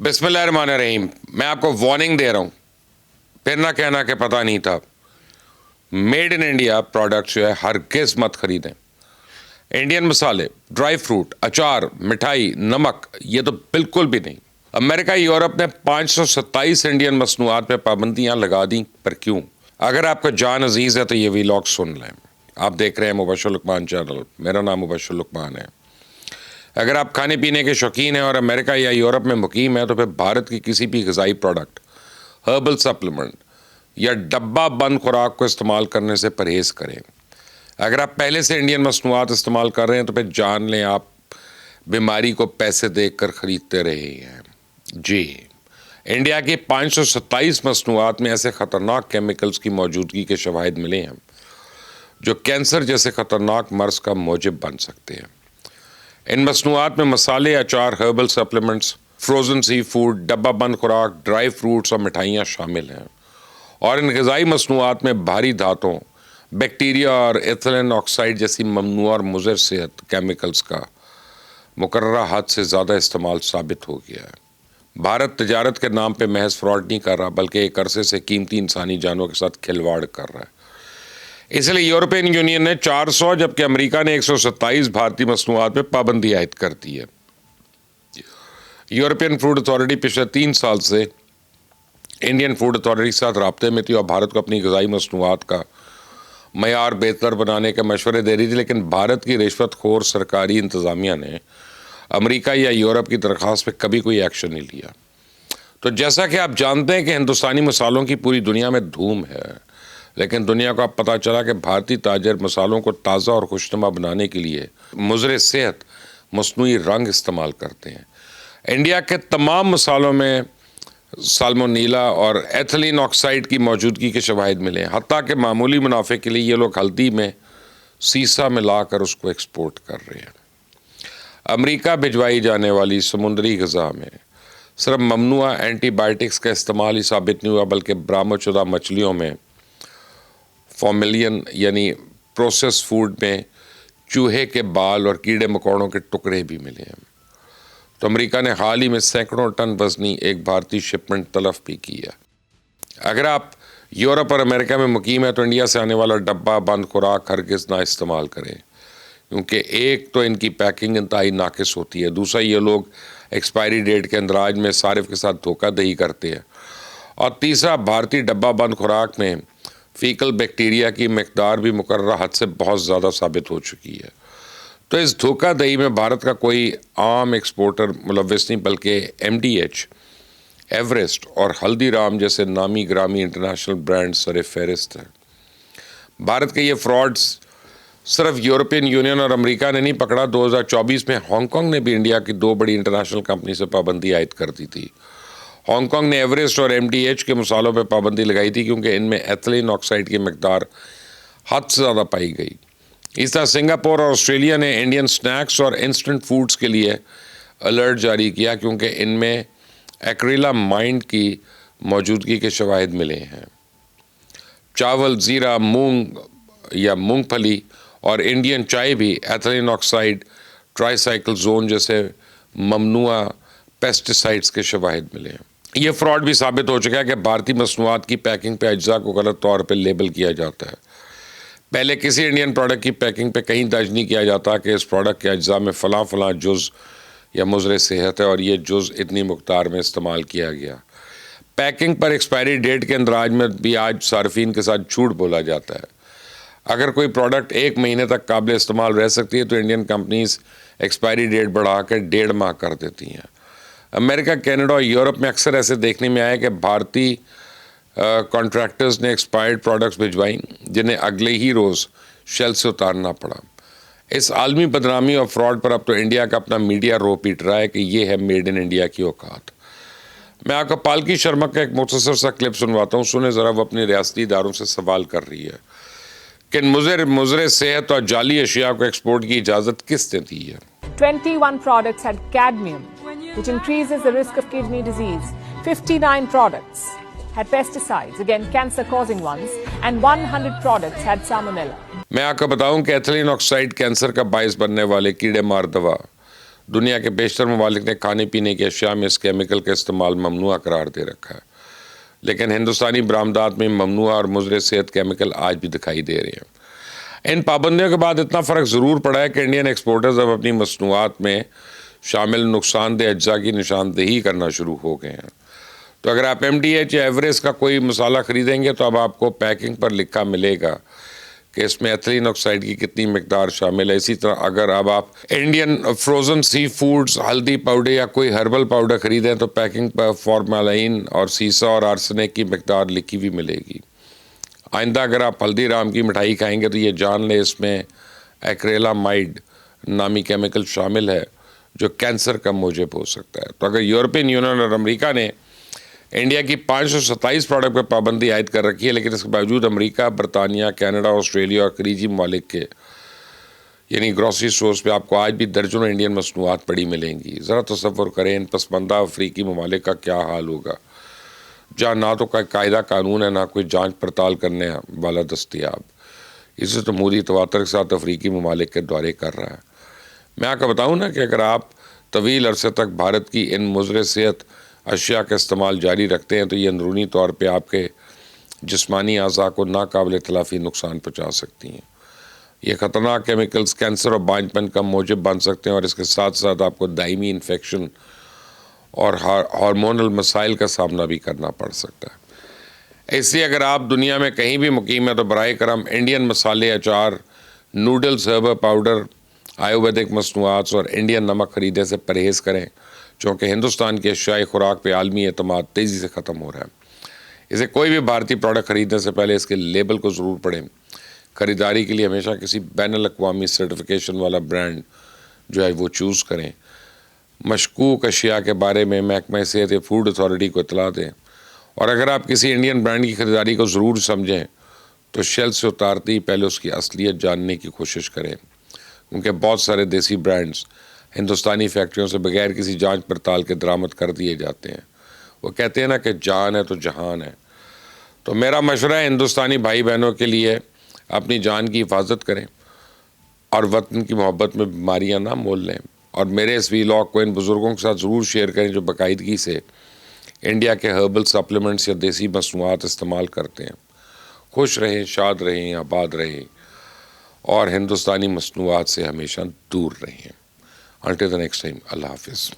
بسم اللہ الرحمن الرحیم. میں آپ کو وارننگ دے رہا ہوں, پھر نہ کہنا کہ پتہ نہیں تھا. میڈ ان انڈیا پروڈکٹ جو ہے ہرگز مت خریدیں. انڈین مسالے, ڈرائی فروٹ, اچار, مٹھائی, نمک, یہ تو بالکل بھی نہیں. امریکہ یورپ نے 527 انڈین مصنوعات پہ پابندیاں لگا دیں, پر کیوں؟ اگر آپ کا جان عزیز ہے تو یہ ویلاگ سن لیں. آپ دیکھ رہے ہیں مبشر لقمان چینل, میرا نام مبشر لقمان ہے. اگر آپ کھانے پینے کے شوقین ہیں اور امریکہ یا یورپ میں مقیم ہیں تو پھر بھارت کی کسی بھی غذائی پروڈکٹ, ہربل سپلیمنٹ یا ڈبہ بند خوراک کو استعمال کرنے سے پرہیز کریں. اگر آپ پہلے سے انڈین مصنوعات استعمال کر رہے ہیں تو پھر جان لیں آپ بیماری کو پیسے دے کر خریدتے رہے ہیں. جی, انڈیا کی 527 مصنوعات میں ایسے خطرناک کیمیکلز کی موجودگی کے شواہد ملے ہیں جو کینسر جیسے خطرناک مرض کا موجب بن سکتے ہیں. ان مصنوعات میں مسالے, اچار, ہربل سپلیمنٹس, فروزن سی فوڈ, ڈبہ بند خوراک, ڈرائی فروٹس اور مٹھائیاں شامل ہیں. اور ان غذائی مصنوعات میں بھاری دھاتوں, بیکٹیریا اور ایتھلین آکسائڈ جیسی ممنوع اور مضر صحت کیمیکلز کا مقررہ حد سے زیادہ استعمال ثابت ہو گیا ہے. بھارت تجارت کے نام پہ محض فراڈ نہیں کر رہا, بلکہ ایک عرصے سے قیمتی انسانی جانوں کے ساتھ کھلواڑ کر رہا ہے. اس لیے یورپین یونین نے 400 جبکہ امریکہ نے 127 بھارتی مصنوعات پہ پابندی عائد کر دی ہے. یورپین فوڈ اتھارٹی پچھلے 3 سال سے انڈین فوڈ اتھارٹی کے ساتھ رابطے میں تھی اور بھارت کو اپنی غذائی مصنوعات کا معیار بہتر بنانے کے مشورے دے رہی تھی, لیکن بھارت کی رشوت خور سرکاری انتظامیہ نے امریکہ یا یورپ کی درخواست پہ کبھی کوئی ایکشن نہیں لیا. تو جیسا کہ آپ جانتے ہیں کہ ہندوستانی مصالحوں کی پوری دنیا میں دھوم ہے, لیکن دنیا کو اب پتہ چلا کہ بھارتی تاجر مصالحوں کو تازہ اور خوشنما بنانے کے لیے مضر صحت مصنوعی رنگ استعمال کرتے ہیں. انڈیا کے تمام مصالحوں میں سالمونیلا اور ایتھلین آکسائڈ کی موجودگی کے شواہد ملے ہیں, حتیٰ کہ معمولی منافع کے لیے یہ لوگ ہلدی میں سیسا ملا کر اس کو ایکسپورٹ کر رہے ہیں. امریکہ بھجوائی جانے والی سمندری غذا میں صرف ممنوع اینٹی بائیوٹکس کا استعمال ہی ثابت نہیں ہوا, بلکہ برآمد شدہ مچھلیوں میں فارمیلین یعنی پروسیس فوڈ میں چوہے کے بال اور کیڑے مکوڑوں کے ٹکڑے بھی ملے ہیں. تو امریکہ نے حال ہی میں سینکڑوں ٹن وزنی ایک بھارتی شپمنٹ تلف بھی کی ہے. اگر آپ یورپ اور امریکہ میں مقیم ہیں تو انڈیا سے آنے والا ڈبہ بند خوراک ہرگز نہ استعمال کریں, کیونکہ ایک تو ان کی پیکنگ انتہائی ناقص ہوتی ہے, دوسرا یہ لوگ ایکسپائری ڈیٹ کے اندراج میں صارف کے ساتھ دھوکہ دہی کرتے ہیں, اور تیسرا بھارتی ڈبہ بند خوراک میں فیکل بیکٹیریا کی مقدار بھی مقررہ حد سے بہت زیادہ ثابت ہو چکی ہے. تو اس دھوکہ دہی میں بھارت کا کوئی عام ایکسپورٹر ملوث نہیں, بلکہ MDH, ایوریسٹ اور ہلدی رام جیسے نامی گرامی انٹرنیشنل برانڈ سر فہرست ہیں. بھارت کے یہ فراڈز صرف یورپین یونین اور امریکہ نے نہیں پکڑا, 2024 میں ہانگ کانگ نے بھی انڈیا کی 2 بڑی انٹرنیشنل کمپنی سے پابندی عائد کر دی تھی. ہانگ کانگ نے ایوریسٹ اور MDH کے مصالحوں پہ پابندی لگائی تھی کیونکہ ان میں ایتھلین آکسائڈ کی مقدار حد سے زیادہ پائی گئی. اس طرح سنگاپور اور آسٹریلیا نے انڈین سنیکس اور انسٹنٹ فوڈز کے لیے الرٹ جاری کیا کیونکہ ان میں ایکریلا مائنڈ کی موجودگی کے شواہد ملے ہیں. چاول, زیرہ, مونگ یا مونگ پھلی اور انڈین چائے بھی ایتھلین آکسائڈ, ٹرائی سائیکل زون جیسے ممنوع پیسٹیسائڈز کے شواہد ملے ہیں. یہ فراڈ بھی ثابت ہو چکا ہے کہ بھارتی مصنوعات کی پیکنگ پہ اجزاء کو غلط طور پہ لیبل کیا جاتا ہے. پہلے کسی انڈین پروڈکٹ کی پیکنگ پہ کہیں درج نہیں کیا جاتا کہ اس پروڈکٹ کے اجزاء میں فلاں فلاں جز یا مضر صحت ہے اور یہ جز اتنی مقدار میں استعمال کیا گیا. پیکنگ پر ایکسپائری ڈیٹ کے اندراج میں بھی آج صارفین کے ساتھ جھوٹ بولا جاتا ہے. اگر کوئی پروڈکٹ 1 مہینے تک قابل استعمال رہ سکتی ہے تو انڈین کمپنیز ایکسپائری ڈیٹ بڑھا کر 1.5 ماہ کر دیتی ہیں. امریکہ, کینیڈا اور یورپ میں اکثر ایسے دیکھنے میں آیا کہ بھارتی کانٹریکٹرز نے ایکسپائرڈ پروڈکٹس بھجوائیں جنہیں اگلے ہی روز شیل سے اتارنا پڑا. اس عالمی بدنامی اور فراڈ پر اب تو انڈیا کا اپنا میڈیا رو پیٹ رہا ہے کہ یہ ہے میڈ ان انڈیا کی اوقات. میں آپ کو پالکی شرما کا ایک مختصر سا کلپ سنواتا ہوں, سنیں ذرا. وہ اپنے ریاستی اداروں سے سوال کر رہی ہے کہ مضر صحت اور جعلی اشیاء کو ایکسپورٹ کی اجازت کس نے دی ہے. 21 products had cadmium, which increases the risk of kidney disease. 59 products had pesticides, again cancer-causing ones, and 100 products had salmonella. میں آپ کو بتاؤں کہ ایتھلین آکسائڈ کینسر کا باعث بننے والے کیڑے مار دوا دنیا کے بیشتر ممالک نے کھانے پینے کی اشیاء میں اس کیمیکل کا استعمال ممنوع قرار دے رکھا ہے، لیکن ہندوستانی برآمدات میں ممنوع اور مضر صحت کیمیکل آج بھی دکھائی دے رہے ہیں۔ ان پابندیوں کے بعد اتنا فرق ضرور پڑا ہے کہ انڈین ایکسپورٹرز اب اپنی مصنوعات میں شامل نقصان دہ اجزاء کی نشاندہی کرنا شروع ہو گئے ہیں۔ تو اگر آپ MDH یا ایوریسٹ کا کوئی مسالہ خریدیں گے تو اب آپ کو پیکنگ پر لکھا ملے گا کہ اس میں ایتھلین آکسائڈ کی کتنی مقدار شامل ہے۔ اسی طرح اگر اب آپ انڈین فروزن سی فوڈز، ہلدی پاؤڈر یا کوئی ہربل پاؤڈر خریدیں تو پیکنگ پر فارمالین اور سیسا اور آرسنک کی مقدار لکھی ہوئی ملے گی۔ آئندہ اگر آپ ہلدی رام کی مٹھائی کھائیں گے تو یہ جان لیں اس میں ایکریلامائڈ نامی کیمیکل شامل ہے جو کینسر کا موجب ہو سکتا ہے۔ تو اگر یورپین یونین اور امریکہ نے انڈیا کی 527 پروڈکٹ پر پابندی عائد کر رکھی ہے، لیکن اس کے باوجود امریکہ، برطانیہ، کینیڈا، آسٹریلیا اور خلیجی ممالک کے یعنی گروسری سٹورز پہ آپ کو آج بھی درجنوں انڈین مصنوعات پڑی ملیں گی۔ ذرا تصور کریں ان پسماندہ افریقی ممالک کا کیا حال ہوگا، جہاں نہ تو کوئی قاعدہ قانون ہے، نہ کوئی جانچ پڑتال کرنے والا دستیاب۔ اسے تو مودی تواتر کے ساتھ افریقی ممالک کے دورے کر رہا ہے۔ میں آپ کو بتاؤں نا کہ اگر آپ طویل عرصے تک بھارت کی ان مضر صحت اشیاء کا استعمال جاری رکھتے ہیں تو یہ اندرونی طور پہ آپ کے جسمانی اعضاء کو ناقابل تلافی نقصان پہنچا سکتی ہیں۔ یہ خطرناک کیمیکلز کینسر اور بانجھپن کا موجب بن سکتے ہیں اور اس کے ساتھ ساتھ آپ کو دائمی انفیکشن اور ہارمونل مسائل کا سامنا بھی کرنا پڑ سکتا ہے۔ اس لیے اگر آپ دنیا میں کہیں بھی مقیم ہیں تو براہ کرم انڈین مسالے، اچار، نوڈلز، ہربل پاؤڈر، آیورویدک مصنوعات اور انڈین نمک خریدنے سے پرہیز کریں، چونکہ ہندوستان کی اشیائی خوراک پہ عالمی اعتماد تیزی سے ختم ہو رہا ہے۔ اسے کوئی بھی بھارتی پروڈکٹ خریدنے سے پہلے اس کے لیبل کو ضرور پڑھیں۔ خریداری کے لیے ہمیشہ کسی بین الاقوامی سرٹیفیکیشن والا برانڈ جو ہے وہ چوز کریں۔ مشکوک اشیاء کے بارے میں محکمہ صحت یا فوڈ اتھارٹی کو اطلاع دیں، اور اگر آپ کسی انڈین برانڈ کی خریداری کو ضرور سمجھیں تو شیلف سے اتارتے ہی پہلے اس کی اصلیت جاننے کی کوشش کریں، کیونکہ بہت سارے دیسی برانڈز ہندوستانی فیکٹریوں سے بغیر کسی جانچ پڑتال کے درآمد کر دیے جاتے ہیں۔ وہ کہتے ہیں نا کہ جان ہے تو جہان ہے۔ تو میرا مشورہ ہے ہندوستانی بھائی بہنوں کے لیے اپنی جان کی حفاظت کریں اور وطن کی محبت میں بیماریاں نہ مول لیں، اور میرے اس ویلاگ کو ان بزرگوں کے ساتھ ضرور شیئر کریں جو باقاعدگی سے انڈیا کے ہربل سپلیمنٹس یا دیسی مصنوعات استعمال کرتے ہیں۔ خوش رہیں، شاد رہیں، آباد رہیں اور ہندوستانی مصنوعات سے ہمیشہ دور رہیں۔ Until the next time, Allah Hafiz.